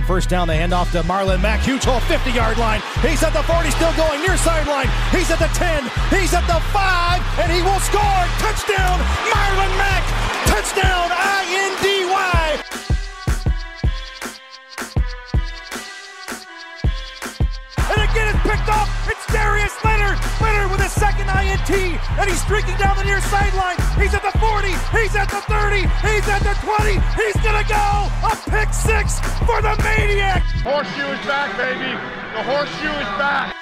On first down, they hand off to Marlon Mack. Huge hole, 50-yard line. He's at the 40, still going near sideline. He's at the 10. He's at the 5, and he will score. Touchdown, Marlon Mack. Touchdown, I-N-D-Y. And again, it's picked off. It's Darius Leonard. Leonard with a second INT, and he's streaking down the near sideline. He's at the 40. He's at the 30. He's at the 20. He's going to go. A pick six for the Maniac. Horseshoe is back, baby. The horseshoe is back.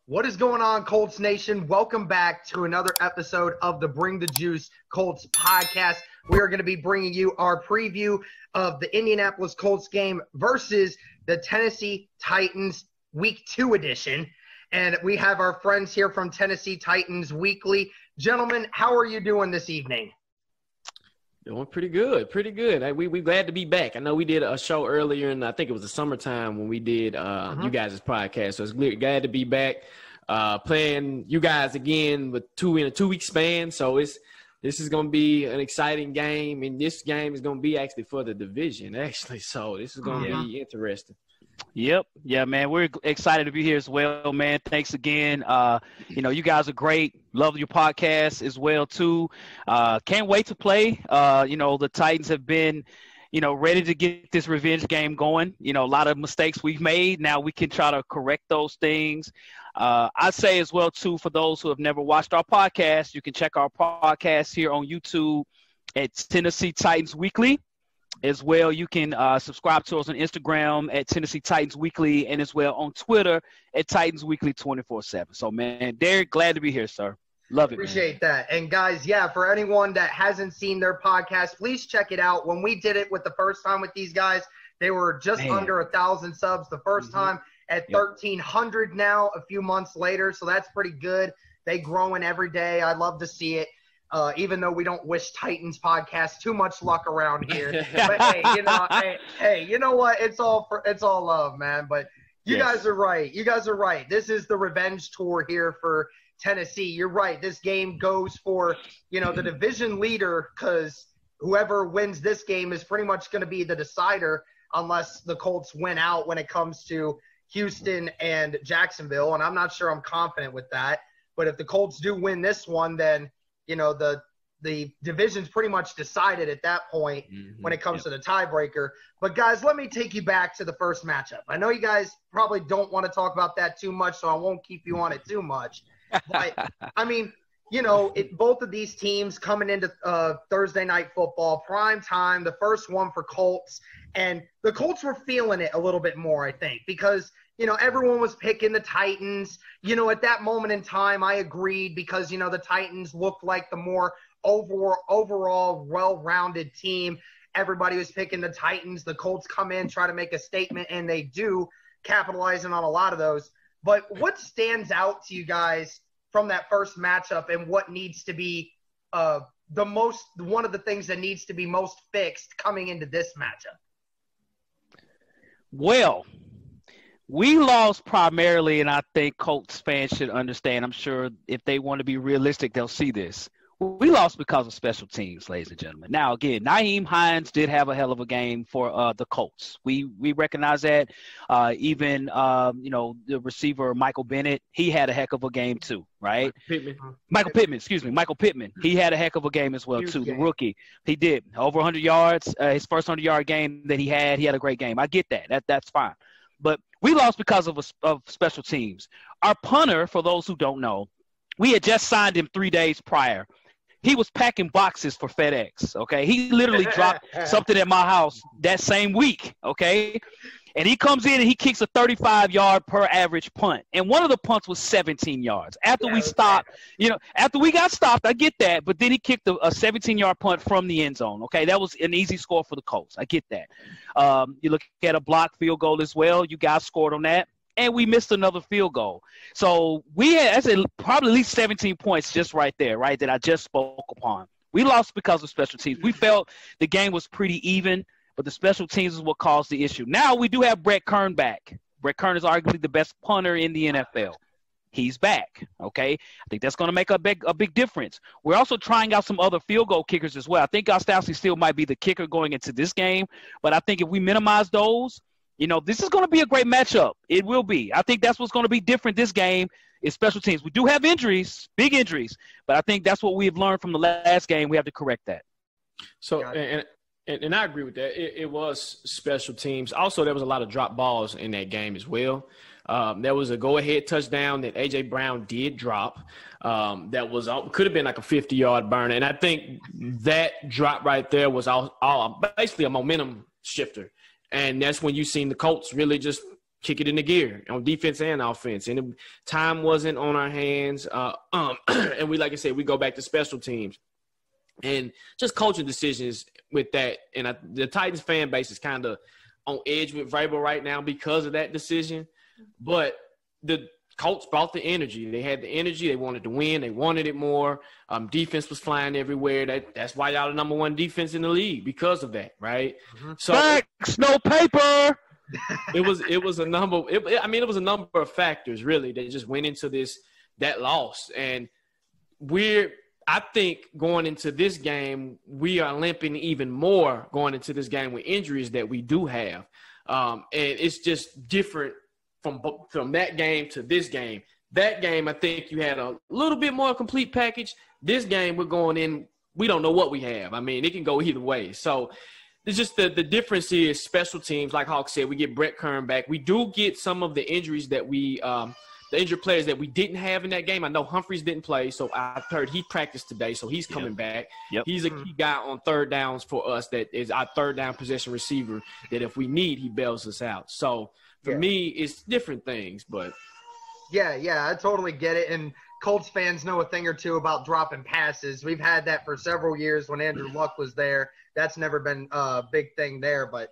What is going on, Colts Nation? Welcome back to another episode of the Bring the Juice Colts podcast. We are going to be bringing you our preview of the Indianapolis Colts game versus the Tennessee Titans Week 2 edition. And we have our friends here from Tennessee Titans Weekly. Gentlemen, how are you doing this evening? Doing pretty good, pretty good. We glad to be back. I know we did a show earlier, and I think it was the summertime when we did you guys' podcast. So it's glad to be back playing you guys again with in a 2-week span. So this is going to be an exciting game, and this game is going to be actually for the division, actually. So this is going to be interesting. Yep. Yeah, man. We're excited to be here as well, man. Thanks again. You guys are great. Love your podcast as well, too. Can't wait to play. The Titans have been, ready to get this revenge game going. A lot of mistakes we've made. Now we can try to correct those things. I say as well, too, for those who have never watched our podcast, you can check our podcast here on YouTube at Tennessee Titans Weekly. As well, you can subscribe to us on Instagram at Tennessee Titans Weekly, and as well on Twitter at Titans Weekly 24/7. So, man, Derek, glad to be here, sir. Love it. Appreciate that. And guys, for anyone that hasn't seen their podcast, please check it out. When we did it with the first time with these guys, they were just under 1,000 subs the first time, at 1,300 now a few months later. So that's pretty good. They growing every day. I love to see it. Even though we don't wish Titans podcast too much luck around here, but hey, you know what? It's all love, man. But you guys are right. You guys are right. This is the revenge tour here for Tennessee. You're right. This game goes for the division leader, because whoever wins this game is pretty much going to be the decider, unless the Colts win out when it comes to Houston and Jacksonville. And I'm not sure I'm confident with that. But if the Colts do win this one, then the division's pretty much decided at that point when it comes to the tiebreaker. But, guys, let me take you back to the first matchup. I know you guys probably don't want to talk about that too much, so I won't keep you on it too much. But, I mean, both of these teams coming into Thursday Night Football, prime time, the first one for Colts. And the Colts were feeling it a little bit more, I think, because – everyone was picking the Titans. At that moment in time, I agreed because, the Titans looked like the more overall well-rounded team. Everybody was picking the Titans. The Colts come in, try to make a statement, and they do, capitalizing on a lot of those. But what stands out to you guys from that first matchup, and what needs to be one of the things that needs to be most fixed coming into this matchup? Well, we lost primarily, and I think Colts fans should understand. I'm sure if they want to be realistic, they'll see this. We lost because of special teams, ladies and gentlemen. Now, again, Nyheim Hines did have a hell of a game for the Colts. We recognize that. Even the receiver, Michael Bennett, he had a heck of a game too, right? Michael Pittman. He had a heck of a game as well too. The rookie, he did over 100 yards. His first 100-yard game that he had a great game. I get that. That's fine. But we lost because of special teams. Our punter, for those who don't know, we had just signed him 3 days prior. He was packing boxes for FedEx, okay? He literally dropped something at my house that same week, okay? And he comes in and he kicks a 35-yard per average punt. And one of the punts was 17 yards. After we stopped, after we got stopped, I get that. But then he kicked a 17-yard punt from the end zone, okay? That was an easy score for the Colts. I get that. You look at a blocked field goal as well. You guys scored on that. And we missed another field goal. So we had, probably at least 17 points just right there, right, that I just spoke upon. We lost because of special teams. We felt the game was pretty even, but the special teams is what caused the issue. Now we do have Brett Kern back. Brett Kern is arguably the best punter in the NFL. He's back, okay? I think that's going to make a big difference. We're also trying out some other field goal kickers as well. I think Gostowski still might be the kicker going into this game, but I think if we minimize those, This is going to be a great matchup. It will be. I think that's what's going to be different this game is special teams. We do have injuries, big injuries, but I think that's what we have learned from the last game. We have to correct that. So, and I agree with that. It was special teams. Also, there was a lot of drop balls in that game as well. There was a go-ahead touchdown that A.J. Brown did drop. That was could have been like a 50-yard burner. And I think that drop right there was all basically a momentum shifter. And that's when you seen the Colts really just kick it into gear on defense and offense. And time wasn't on our hands. And we, like I said, we go back to special teams. And just coaching decisions with that. And the Titans fan base is kind of on edge with Vrabel right now because of that decision. But the Colts brought the energy. They had the energy. They wanted to win. They wanted it more. Defense was flying everywhere. That's why y'all the number one defense in the league because of that, right? Mm-hmm. So facts, no paper. It was a number. It was a number of factors really that just went into that loss. And I think going into this game, we are limping even more going into this game with injuries that we do have. And it's just different from that game to this game. That game, I think you had a little bit more complete package. This game, we're going in, we don't know what we have. I mean, it can go either way. So it's just the difference is special teams. Like Hawk said, we get Brett Kern back. We do get some of the injuries that the injured players that we didn't have in that game. I know Humphreys didn't play, so I heard he practiced today, so he's coming back. Yep. He's a key guy on third downs for us that is our third down possession receiver that if we need, he bails us out. So for me, it's different things, but. Yeah, I totally get it. And Colts fans know a thing or two about dropping passes. We've had that for several years when Andrew Luck was there. That's never been a big thing there. But,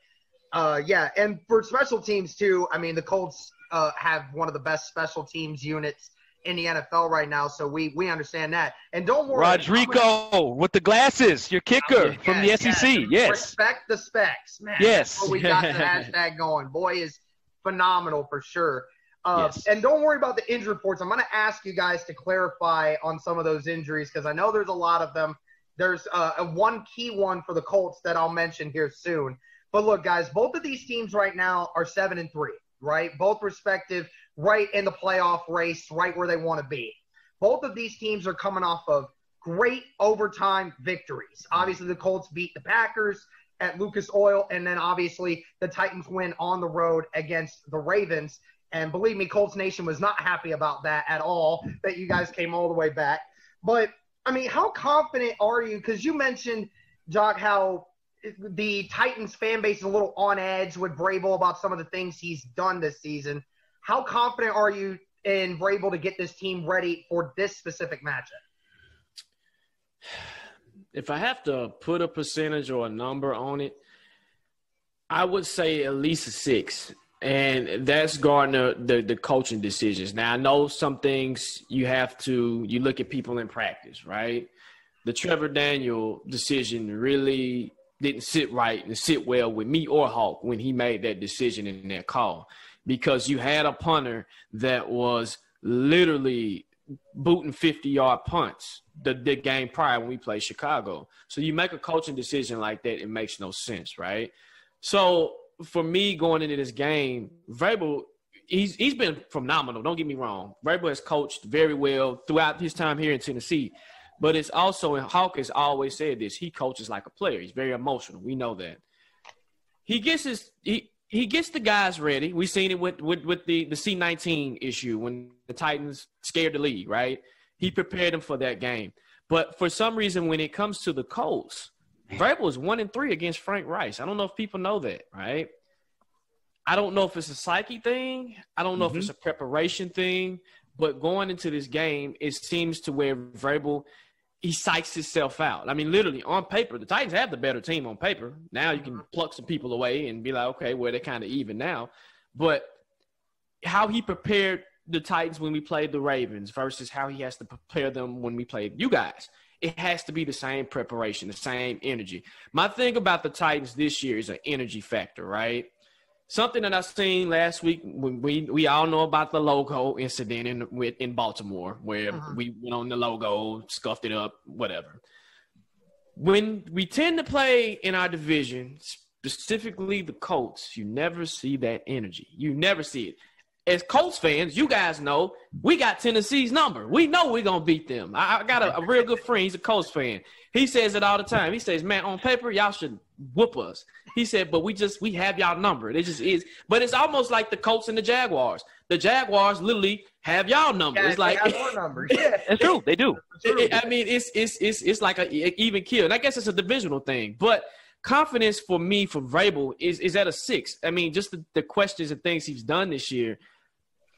and for special teams too, I mean, the Colts have one of the best special teams units in the NFL right now, so we understand that. And don't worry. Rodrigo with the glasses, your kicker from the SEC. Yes. Respect the specs, man. Yes. That's what we got the hashtag going. Boy is phenomenal for sure. Yes. And don't worry about the injury reports. I'm going to ask you guys to clarify on some of those injuries because I know there's a lot of them. There's one key one for the Colts that I'll mention here soon. But look, guys, both of these teams right now are 7-3, right? Both respective, right in the playoff race, right where they want to be. Both of these teams are coming off of great overtime victories. Obviously, the Colts beat the Packers at Lucas Oil, and then obviously the Titans win on the road against the Ravens. And believe me, Colts Nation was not happy about that at all, that you guys came all the way back. But, I mean, how confident are you? Because you mentioned, Jock, how the Titans fan base is a little on edge with Vrabel about some of the things he's done this season. How confident are you in Vrabel to get this team ready for this specific matchup? If I have to put a percentage or a number on it, I would say at least a 6. And that's Gardner, the coaching decisions. Now, I know some things you look at people in practice, right? The Trevor Daniel decision really didn't sit right and sit well with me or Hawk when he made that decision in that call, because you had a punter that was literally booting 50-yard punts the game prior when we played Chicago. So you make a coaching decision like that, it makes no sense, right? So for me going into this game, Vrabel, he's been phenomenal. Don't get me wrong. Vrabel has coached very well throughout his time here in Tennessee. But it's also, and Hawk has always said this, he coaches like a player. He's very emotional. We know that. He gets he gets the guys ready. We've seen it with the C-19 issue when the Titans scared the league, right? He prepared them for that game. But for some reason, when it comes to the Colts, Vrabel is 1-3 against Frank Rice. I don't know if people know that, right? I don't know if it's a psyche thing. I don't know if it's a preparation thing. But going into this game, it seems to where Vrabel, he psychs himself out. I mean, literally, on paper, the Titans have the better team on paper. Now you can pluck some people away and be like, okay, well, they're kind of even now. But how he prepared the Titans when we played the Ravens versus how he has to prepare them when we played you guys, it has to be the same preparation, the same energy. My thing about the Titans this year is an energy factor, right? Something that I seen last week when we all know about the logo incident in Baltimore where we went on the logo, scuffed it up, whatever. When we tend to play in our division, specifically the Colts, you never see that energy. You never see it. As Colts fans, you guys know we got Tennessee's number. We know we're going to beat them. I got a real good friend. He's a Colts fan. He says it all the time. He says, man, on paper, y'all should whoop us. He said, but we have y'all number. It just is. But it's almost like the Colts and the Jaguars. The Jaguars literally have y'all number. Yeah, it's like they have our number. Yeah. It's true. They do. I mean, it's like a even kill. And I guess it's a divisional thing. But confidence for me, for Vrabel, is at a 6. I mean, just the questions and things he's done this year.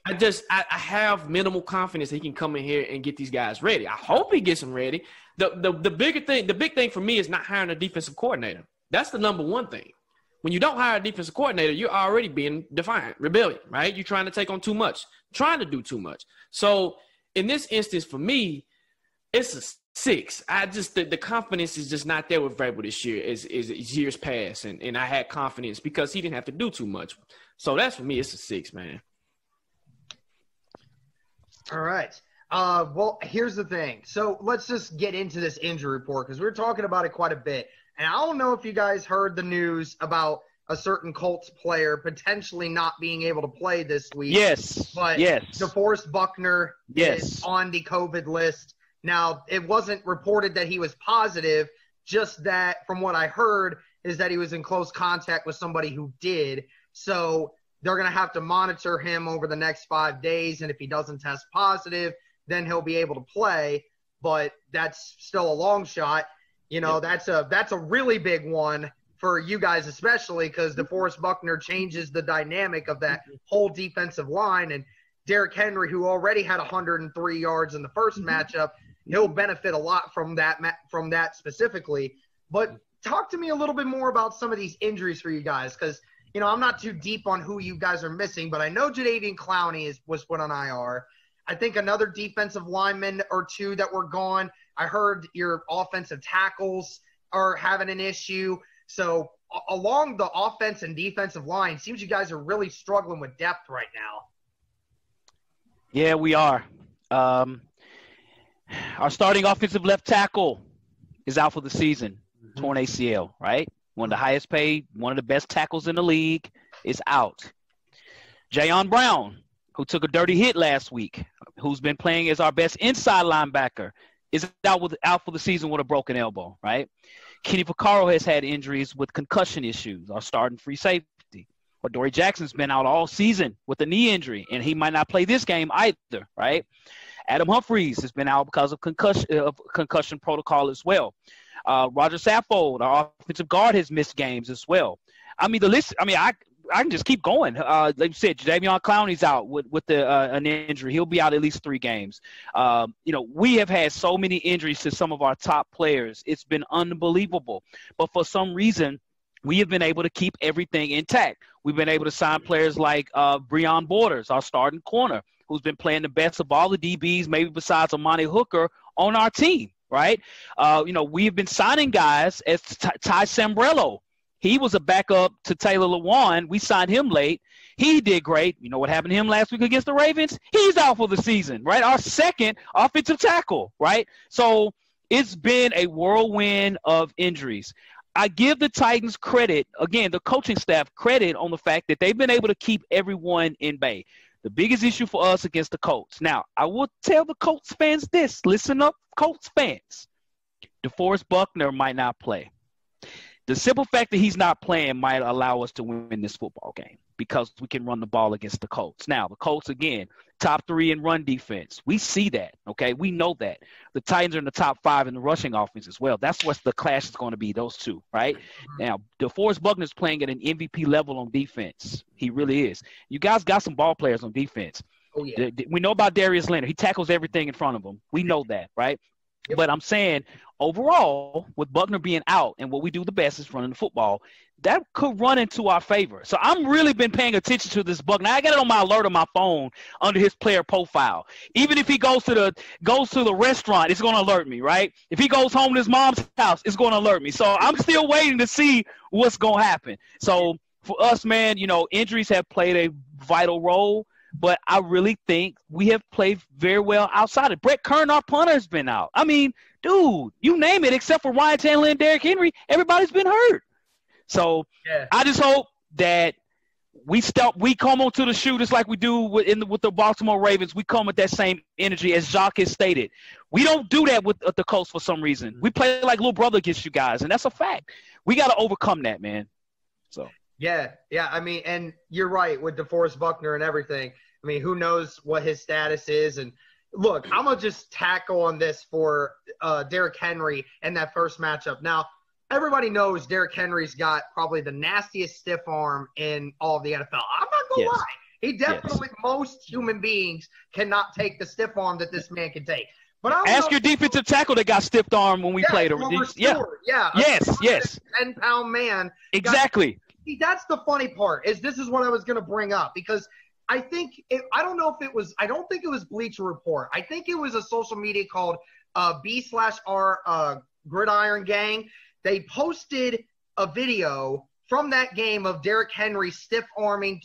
I have minimal confidence that he can come in here and get these guys ready. I hope he gets them ready. The big thing for me is not hiring a defensive coordinator. That's the number one thing. When you don't hire a defensive coordinator, you're already being defiant, rebellion, right? You're trying to take on too much, trying to do too much. So in this instance, for me, it's a 6. The confidence is just not there with Vrabel this year as years past, and I had confidence because he didn't have to do too much. So that's for me, it's a 6, man. All right. Well, here's the thing. So let's just get into this injury report because we're talking about it quite a bit. And I don't know if you guys heard the news about a certain Colts player potentially not being able to play this week. Yes. But DeForest Buckner is on the COVID list. Now, it wasn't reported that he was positive, just that from what I heard is that he was in close contact with somebody who did. So they're going to have to monitor him over the next 5 days, and if he doesn't test positive, then he'll be able to play. But that's still a long shot. You know, that's a really big one for you guys, especially because DeForest Buckner changes the dynamic of that whole defensive line. And Derrick Henry, who already had 103 yards in the first matchup, he'll benefit a lot from that specifically. But talk to me a little bit more about some of these injuries for you guys, because you know, I'm not too deep on who you guys are missing, but I know Jadeveon Clowney was put on IR. I think another defensive lineman or two that were gone. I heard your offensive tackles are having an issue. So along the offense and defensive line, seems you guys are really struggling with depth right now. Yeah, we are. Our starting offensive left tackle is out for the season, torn ACL, right? One of the highest paid, one of the best tackles in the league is out. Jayon Brown, who took a dirty hit last week, who's been playing as our best inside linebacker, is out for the season with a broken elbow, right? Kenny Vaccaro has had injuries with concussion issues, our starting free safety. But Dory Jackson's been out all season with a knee injury, and he might not play this game either, right? Adam Humphries has been out because of concussion protocol as well. Roger Saffold, our offensive guard, has missed games as well. I mean, the list – I mean, I can just keep going. Like you said, Jadeveon Clowney's out with an injury. He'll be out at least 3 games. You know, we have had so many injuries to some of our top players. It's been unbelievable. But for some reason, we have been able to keep everything intact. We've been able to sign players like Breon Borders, our starting corner, who's been playing the best of all the DBs, maybe besides Amani Hooker, on our team. Right? You know, we've been signing guys as Ty Sambrello. He was a backup to Taylor Lewan. We signed him late. He did great. You know what happened to him last week against the Ravens? He's out for the season, right? Our second offensive tackle, right? So it's been a whirlwind of injuries. I give the Titans credit, again, the coaching staff credit on the fact that they've been able to keep everyone in bay. The biggest issue for us against the Colts. Now, I will tell the Colts fans this. Listen up, Colts fans. DeForest Buckner might not play. The simple fact that he's not playing might allow us to win this football game because we can run the ball against the Colts. Now, the Colts, again, top 3 in run defense. We see that, okay? We know that. The Titans are in the top 5 in the rushing offense as well. That's what the clash is going to be, those two, right? Now, DeForest Buckner's playing at an MVP level on defense. He really is. You guys got some ball players on defense. Oh, yeah. We know about Darius Leonard. He tackles everything in front of him. We know that, right? Yep. But I'm saying overall, with Buckner being out and what we do the best is running the football, that could run into our favor. So I'm really been paying attention to this Buckner. I got it on my alert on my phone under his player profile. Even if he goes to the restaurant, it's going to alert me, right? If he goes home to his mom's house, it's going to alert me. So I'm still waiting to see what's going to happen. So for us, man, you know, injuries have played a vital role. But I really think we have played very well outside it. Brett Kern, our punter, has been out. I mean, dude, you name it, except for Ryan Tannehill and Derrick Henry, everybody's been hurt. So I just hope that we come onto the shoe just like we do with the Baltimore Ravens. We come with that same energy as Jacques has stated. We don't do that with the Colts for some reason. We play like little brother against you guys, and that's a fact. We got to overcome that, man. So yeah. I mean, and you're right with DeForest Buckner and everything. I mean, who knows what his status is? And look, I'm gonna just tackle on this for Derrick Henry and that first matchup. Now, everybody knows Derrick Henry's got probably the nastiest stiff arm in all of the NFL. I'm not going to lie. He definitely, most human beings cannot take the stiff arm that this man can take. But ask your defensive tackle that got stiff arm when we played him. Yeah. Yes. 10-pound man. Exactly. See, that's the funny part this is what I was going to bring up because I think I don't think it was Bleacher Report. I think it was a social media called B/R Gridiron Gang. They posted a video from that game of Derrick Henry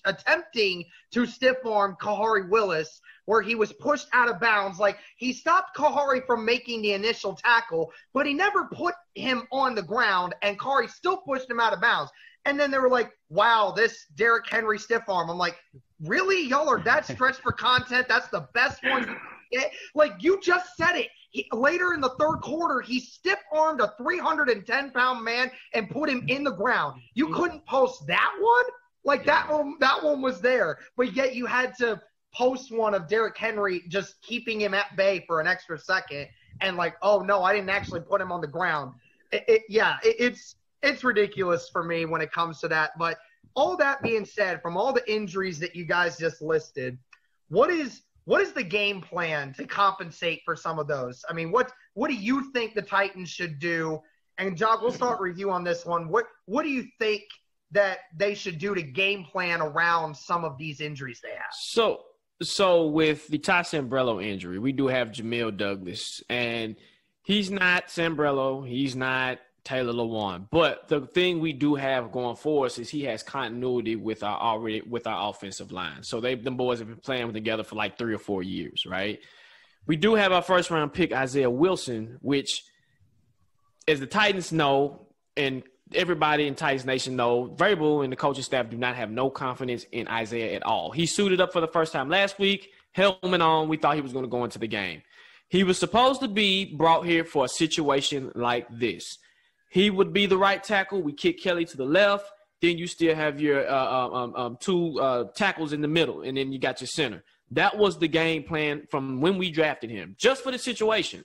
attempting to stiff-arm Kahari Willis, where he was pushed out of bounds. Like, he stopped Kahari from making the initial tackle, but he never put him on the ground, and Kahari still pushed him out of bounds. And then they were like, wow, this Derrick Henry stiff-arm. I'm like, really? Y'all are that stretched for content? That's the best one you can get? Like, you just said it. Later in the third quarter, he stiff-armed a 310-pound man and put him in the ground. You couldn't post that one? Like, that one was there. But yet you had to post one of Derrick Henry just keeping him at bay for an extra second and like, oh, no, I didn't actually put him on the ground. It's ridiculous for me when it comes to that. But all that being said, from all the injuries that you guys just listed, what is the game plan to compensate for some of those? I mean, what do you think the Titans should do? And, Jock, we'll start with you on this one. What do you think that they should do to game plan around some of these injuries they have? So with the Ty Sambrello injury, we do have Jamil Douglas. And he's not Sambrello. He's not Taylor Lewan. But the thing we do have going for us is he has continuity with our offensive line. So them boys have been playing together for like 3 or 4 years, right? We do have our first round pick, Isaiah Wilson, which, as the Titans know, and everybody in Titans Nation know, Vrabel and the coaching staff do not have no confidence in Isaiah at all. He suited up for the first time last week, helmet on. We thought he was going to go into the game. He was supposed to be brought here for a situation like this. He would be the right tackle. We kick Kelly to the left. Then you still have your two tackles in the middle, and then you got your center. That was the game plan from when we drafted him, just for the situation.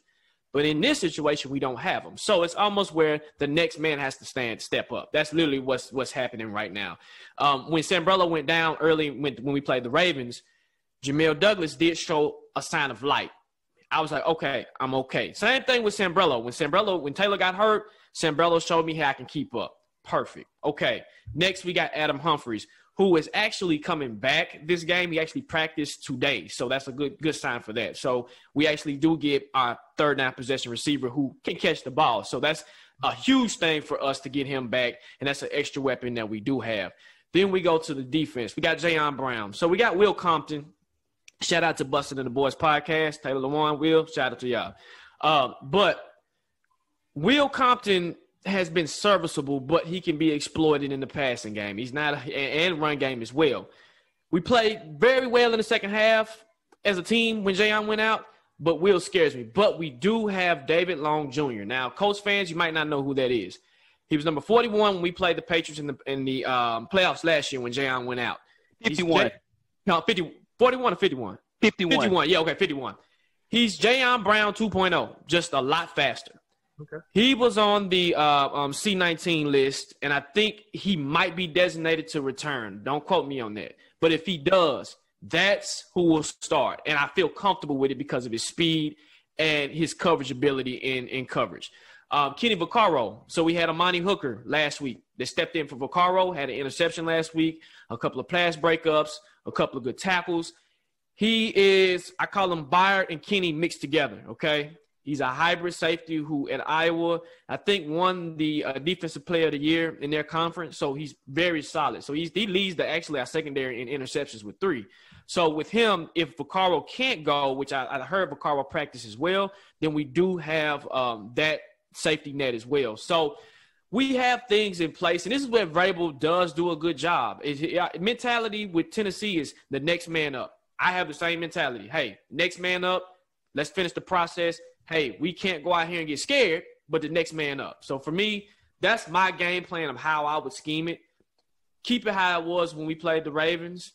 But in this situation, we don't have him. So it's almost where the next man has to step up. That's literally what's happening right now. When Sambrello went down early when we played the Ravens, Jamil Douglas did show a sign of light. I was like, okay, I'm okay. Same thing with Sambrello. When Taylor got hurt, Sambrello showed me how I can keep up. Perfect. Okay. Next, we got Adam Humphries, who is actually coming back this game. He actually practiced today, so that's a good sign for that. So we actually do get our third down possession receiver who can catch the ball. So that's a huge thing for us to get him back, and that's an extra weapon that we do have. Then we go to the defense. We got Jayon Brown. So we got Will Compton. Shout out to Bustin' and the Boys podcast. Taylor Lewan, Will, shout out to y'all. But Will Compton has been serviceable, but he can be exploited in the passing game. He's not and run game as well. We played very well in the second half as a team when Jayon went out, but Will scares me. But we do have David Long Jr. Now, Colts fans, you might not know who that is. He was number 41 when we played the Patriots in the playoffs last year when Jayon went out. 51. 41 or 51? 51. 51. Yeah, okay, 51. He's Jayon Brown 2.0, just a lot faster. Okay. He was on the C-19 list, and I think he might be designated to return. Don't quote me on that. But if he does, that's who will start. And I feel comfortable with it because of his speed and his coverage ability in coverage. Kenny Vaccaro. So we had Amani Hooker last week. They stepped in for Vaccaro, had an interception last week, a couple of pass breakups, a couple of good tackles. He is, I call him Byard and Kenny mixed together, okay? He's a hybrid safety who at Iowa, I think, won the Defensive Player of the Year in their conference. So he's very solid. So he leads our secondary in interceptions with 3. So with him, if Vaccaro can't go, which I heard Vaccaro practice as well, then we do have that safety net as well. So we have things in place, and this is where Vrabel does do a good job. Mentality with Tennessee is the next man up. I have the same mentality. Hey, next man up. Let's finish the process. Hey, we can't go out here and get scared, but the next man up. So for me, that's my game plan of how I would scheme it. Keep it how it was when we played the Ravens,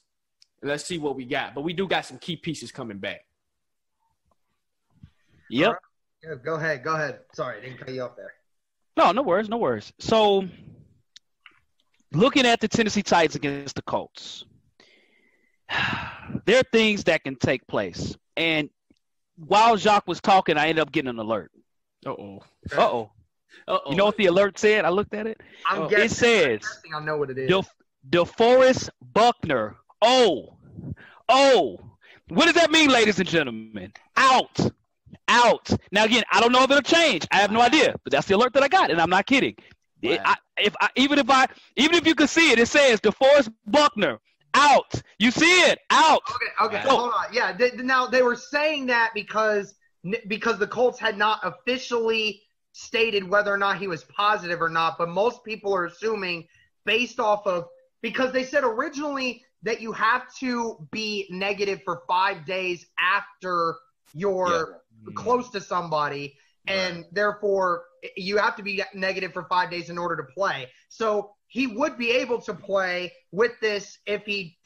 and let's see what we got. But we do got some key pieces coming back. Yep. Right. Yeah, go ahead. Sorry, I didn't cut you off there. No worries. So, looking at the Tennessee Titans against the Colts, there are things that can take place. And while Jacques was talking, I ended up getting an alert. Uh-oh. You know what the alert said? I looked at it. It says, I know what it is. DeForest Buckner. Oh. What does that mean, ladies and gentlemen? Out. Now, again, I don't know if it'll change. I have no idea. But that's the alert that I got, and I'm not kidding. Wow. Even if you could see it, it says DeForest Buckner. Out. You see it. Out. Okay. Hold on. Yeah. Now they were saying that because the Colts had not officially stated whether or not he was positive or not, but most people are assuming based off of because they said originally that you have to be negative for 5 days after you're close to somebody, and therefore you have to be negative for 5 days in order to play. So he would be able to play with this if he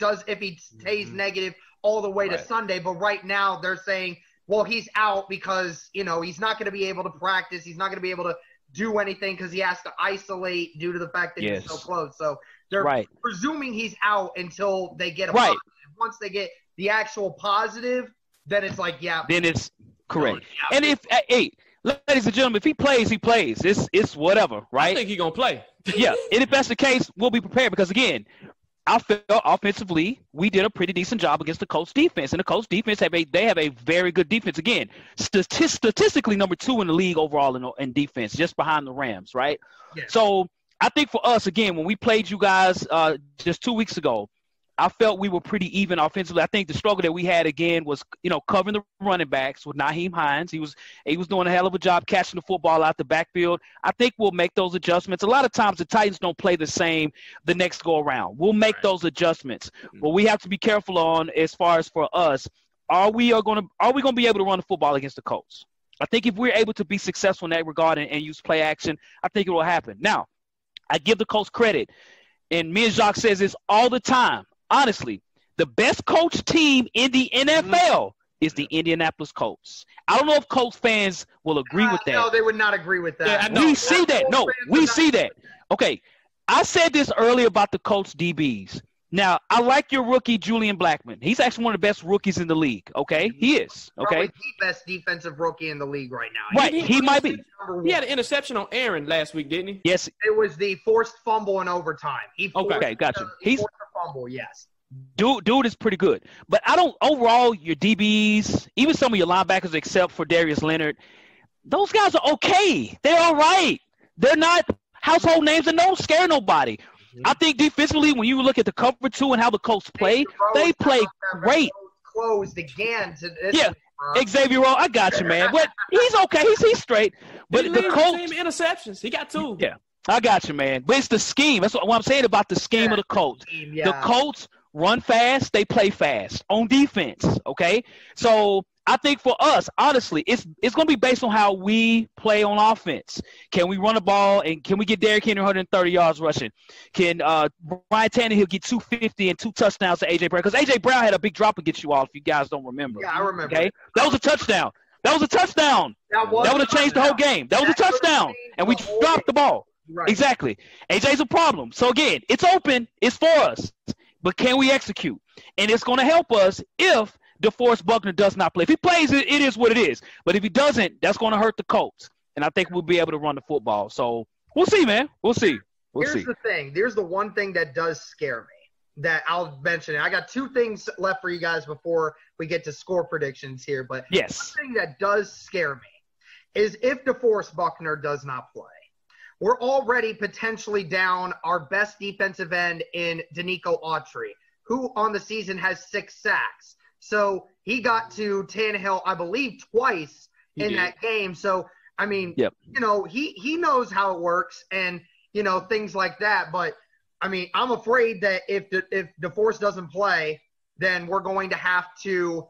stays negative all the way to Sunday. But right now they're saying, well, he's out because, he's not going to be able to practice. He's not going to be able to do anything because he has to isolate due to the fact that he's so close. So they're presuming he's out until they get a positive. Once they get the actual positive, then it's like, then it's correct. And ladies and gentlemen, if he plays, he plays. It's whatever, right? I think he's going to play. And if that's the case, we'll be prepared because, again, I felt offensively we did a pretty decent job against the Colts defense. And the Colts defense, have a very good defense. Again, statistically number 2 in the league overall in defense, just behind the Rams, right? Yeah. So I think for us, again, when we played you guys just 2 weeks ago, I felt we were pretty even offensively. I think the struggle that we had again was, covering the running backs with Nyheim Hines. He was doing a hell of a job catching the football out the backfield. I think we'll make those adjustments. A lot of times the Titans don't play the same the next go around. We'll make those adjustments. But we have to be careful on as far as for us, are we going to be able to run the football against the Colts? I think if we're able to be successful in that regard and use play action, I think it will happen. Now, I give the Colts credit, and me and Jacques says this all the time. Honestly, the best coach team in the NFL is the Indianapolis Colts. I don't know if Colts fans will agree with that. No, they would not agree with that. We see that. No, we see that. Okay, I said this earlier about the Colts DBs. Now, I like your rookie, Julian Blackmon. He's actually one of the best rookies in the league, okay? He is, okay? Probably the best defensive rookie in the league right now. Right, he might be. He had an interception on Aaron last week, didn't he? Yes. It was the forced fumble in overtime. Okay, gotcha. He forced a fumble, yes. Dude is pretty good. But overall, your DBs, even some of your linebackers except for Darius Leonard, those guys are okay. They're all right. They're not household names and don't scare nobody. I think defensively, when you look at the cover 2 and how the Colts play, they play great. Closed again. Xavier Rhodes, I got you, man. But he's okay. He's straight. But the Colts, interceptions. He got 2. Yeah, I got you, man. But it's the scheme. That's what I'm saying about the scheme of the Colts. The Colts run fast. They play fast on defense. Okay, so I think for us, honestly, it's going to be based on how we play on offense. Can we run the ball, and can we get Derrick Henry 130 yards rushing? Can Ryan Tannehill get 250 and 2 touchdowns to A.J. Brown? Because A.J. Brown had a big drop against you all, if you guys don't remember. Yeah, I remember. Okay, that was a touchdown. That would have changed the whole game. That was a touchdown, and we dropped the ball. Right. Exactly. A.J.'s a problem. So, again, it's open. It's for us. But can we execute? And it's going to help us if DeForest Buckner does not play. If he plays, it is what it is. But if he doesn't, that's going to hurt the Colts. And I think we'll be able to run the football. So we'll see, man. We'll see. Here's the thing. There's the one thing that does scare me that I'll mention. I got 2 things left for you guys before we get to score predictions here. But yes, one thing that does scare me is if DeForest Buckner does not play. We're already potentially down our best defensive end in Danico Autry, who on the season has 6 sacks. So he got to Tannehill, I believe, twice in that game. So, I mean, he knows how it works. And things like that. But I mean, I'm afraid that if DeForest doesn't play, then we're going to have to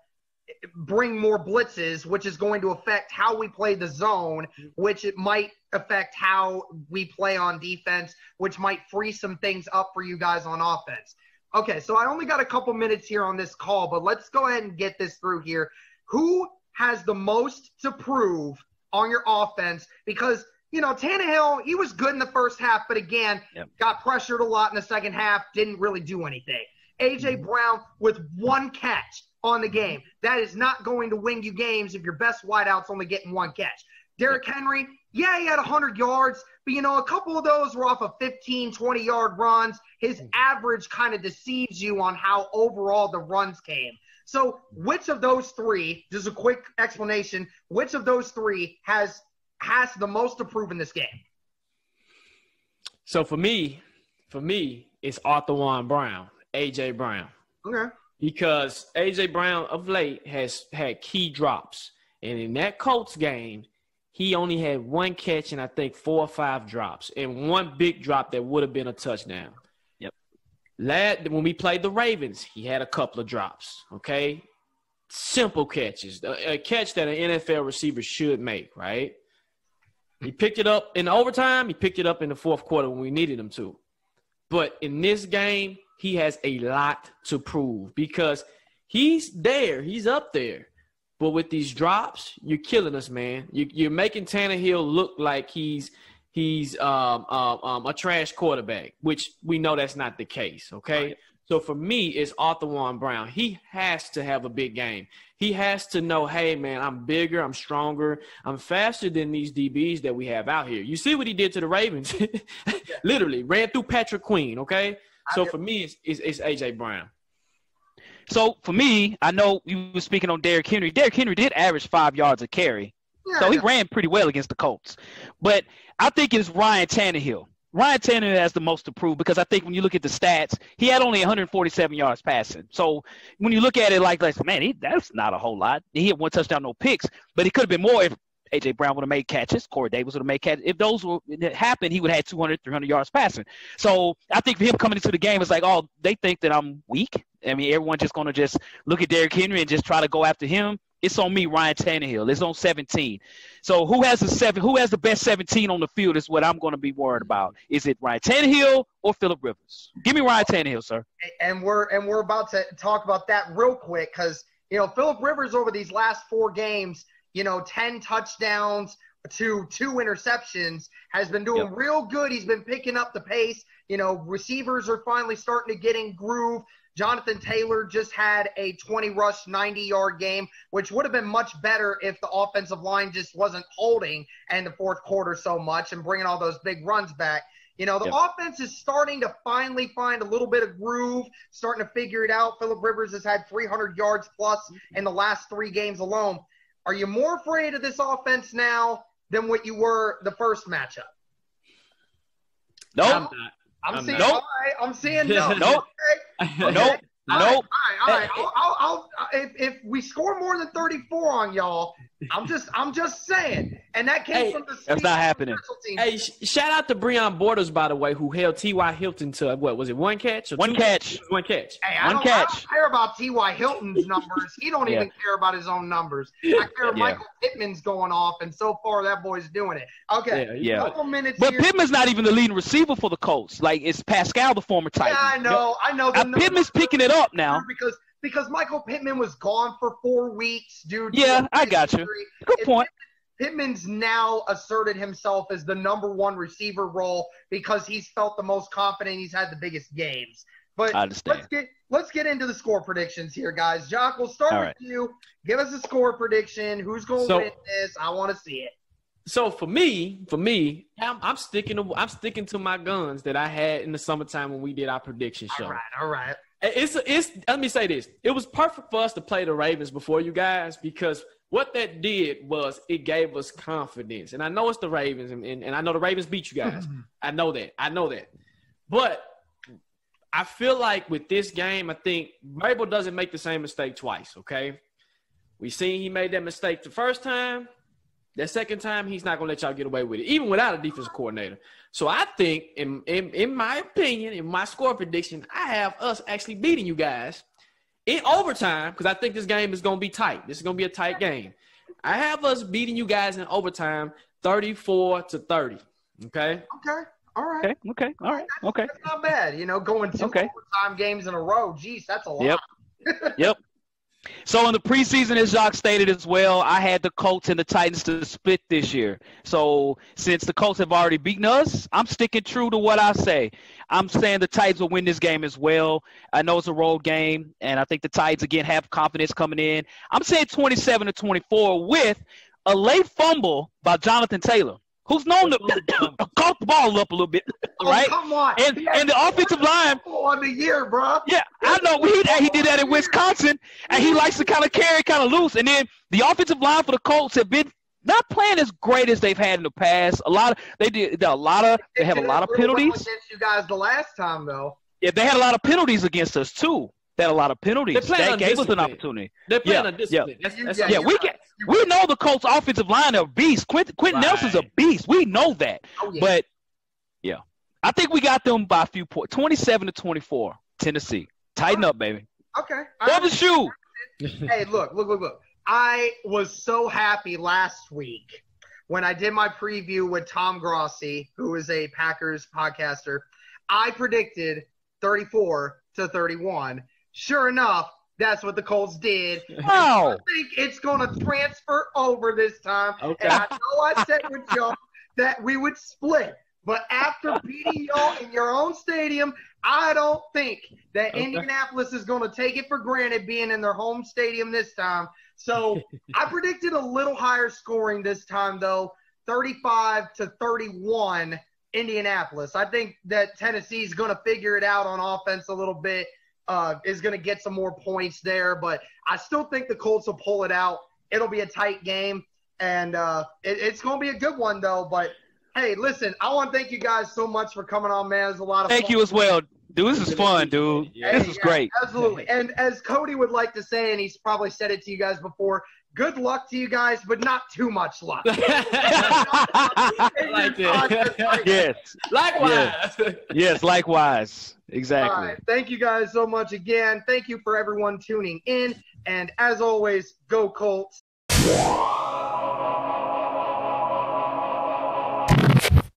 bring more blitzes, which is going to affect how we play the zone, which it might affect how we play on defense, which might free some things up for you guys on offense. Okay, so I only got a couple minutes here on this call, but let's go ahead and get this through here. Who has the most to prove on your offense? Because, Tannehill, he was good in the first half, but again, got pressured a lot in the second half, didn't really do anything. A.J. Brown with one catch on the game. That is not going to win you games if your best wideout's only getting one catch. Derrick Henry, he had 100 yards, but, a couple of those were off of 15, 20-yard runs. His average kind of deceives you on how overall the runs came. So which of those three, just a quick explanation, which of those three has the most to prove in this game? So for me, it's Arthur Brown, A.J. Brown. Okay. Because A.J. Brown of late has had key drops. And in that Colts game, he only had one catch and I think 4 or 5 drops and one big drop that would have been a touchdown. When we played the Ravens, he had a couple of drops, okay? Simple catches, a catch that an NFL receiver should make, right? He picked it up in overtime. He picked it up in the fourth quarter when we needed him to. But in this game, he has a lot to prove because he's there. He's up there. But with these drops, you're killing us, man. You're making Tannehill look like he's a trash quarterback, which we know that's not the case, okay? Right. So for me, it's Arthur Brown. He has to have a big game. He has to know, hey, man, I'm bigger, I'm stronger, I'm faster than these DBs that we have out here. You see what he did to the Ravens? Literally, ran through Patrick Queen, okay? So for me, it's A.J. Brown. So for me, I know you were speaking on Derrick Henry. Derrick Henry did average 5 yards a carry. So he ran pretty well against the Colts. But I think it's Ryan Tannehill. Ryan Tannehill has the most to prove because I think when you look at the stats, he had only 147 yards passing. So when you look at it like man, that's not a whole lot. He had 1 touchdown, no picks. But it could have been more if A.J. Brown would have made catches. Corey Davis would have made catches. If those happened, he would have had 200, 300 yards passing. So I think for him coming into the game, it's like, oh, they think that I'm weak. I mean, everyone's just going to just look at Derrick Henry and just try to go after him. It's on me, Ryan Tannehill. It's on 17. So who has the best 17 on the field is what I'm going to be worried about. Is it Ryan Tannehill or Phillip Rivers? Give me Ryan Tannehill, sir. And we're about to talk about that real quick because, Phillip Rivers over these last 4 games, 10 touchdowns to 2 interceptions, has been doing real good. He's been picking up the pace. Receivers are finally starting to get in groove. Jonathan Taylor just had a 20-rush, 90-yard game, which would have been much better if the offensive line just wasn't holding in the fourth quarter so much and bringing all those big runs back. The offense is starting to finally find a little bit of groove, starting to figure it out. Phillip Rivers has had 300 yards plus in the last 3 games alone. Are you more afraid of this offense now than what you were the first matchup? No. I'm seeing no. I'm seeing no. Nope. Okay. Nope. Nope. All right. I'll if we score more than 34 on y'all, I'm just saying. And that came from the that's not happening. Hey, shout out to Breon Borders, by the way, who held T.Y. Hilton to what was it? 1 catch? Or 1 catch. 1 catch. Hey, I don't care about T.Y. Hilton's numbers. He don't even care about his own numbers. I care Michael Pittman's going off, and so far that boy's doing it. Okay. Yeah. Couple minutes but here. Pittman's not even the leading receiver for the Colts. Like it's Pascal, the former Titan. Yeah, I know. Pittman's picking it up now. Because Michael Pittman was gone for 4 weeks, dude. Yeah, I got you. Good point. Pittman's now asserted himself as the number 1 receiver role because he's felt the most confident. He's had the biggest games. But I understand. Let's get into the score predictions here, guys. Jock, we'll start with you. Give us a score prediction. Who's going to win this? I want to see it. So for me, I'm sticking to my guns that I had in the summertime when we did our prediction show. All right. It's let me say this. It was perfect for us to play the Ravens before you guys because what that did was it gave us confidence. And I know it's the Ravens, and I know the Ravens beat you guys. I know that. But I feel like with this game, I think Vrabel doesn't make the same mistake twice, okay? We seen he made that mistake the first time. That second time, he's not going to let y'all get away with it, even without a defensive coordinator. So I think, in my opinion, in my score prediction, I have us actually beating you guys in overtime because I think this game is going to be tight. This is going to be a tight game. I have us beating you guys in overtime 34-30. Okay? Okay. All right. Okay. All right. Okay. That's not bad. Going 2 overtime games in a row. Jeez, that's a lot. Yep. So in the preseason, as Jacques stated as well, I had the Colts and the Titans to split this year. So since the Colts have already beaten us, I'm sticking true to what I say. I'm saying the Titans will win this game as well. I know it's a road game, and I think the Titans, again, have confidence coming in. I'm saying 27-24 with a late fumble by Jonathan Taylor, who's known to cough the ball up a little bit, right? Come on. And the offensive line on the year, bro. Yeah, I know. He did that in Wisconsin, and he likes to kind of carry kind of loose. And then the offensive line for the Colts have been not playing as great as they've had in the past. They have a lot of penalties. Against you guys the last time, though. Yeah, they had a lot of penalties against us too. They had a lot of penalties. That gave us an opportunity. They're playing on discipline. We know the Colts' offensive line are beasts. Quentin Nelson's a beast. We know that. Oh, yeah. But yeah, I think we got them by a few points. 27-24, Tennessee. Tighten up, baby. Okay. Grab the shoe. Hey, look. I was so happy last week when I did my preview with Tom Grossi, who is a Packers podcaster. I predicted 34-31. Sure enough, that's what the Colts did. Wow. I think it's going to transfer over this time. Okay. And I know I said with y'all that we would split. But after beating y'all in your own stadium, I don't think that Indianapolis is going to take it for granted being in their home stadium this time. So I predicted a little higher scoring this time, though, 35-31 Indianapolis. I think that Tennessee's going to figure it out on offense a little bit, is going to get some more points there. But I still think the Colts will pull it out. It'll be a tight game, and it's going to be a good one, though. But, hey, listen, I want to thank you guys so much for coming on, man. It was a lot of fun. Thank you as well. Dude, this is fun, dude. This is great. Absolutely. And as Cody would like to say, and he's probably said it to you guys before, good luck to you guys, but not too much luck. Like it. Yes. Likewise. Yes, likewise. Exactly. All right. Thank you guys so much again. Thank you for everyone tuning in. And as always, go Colts.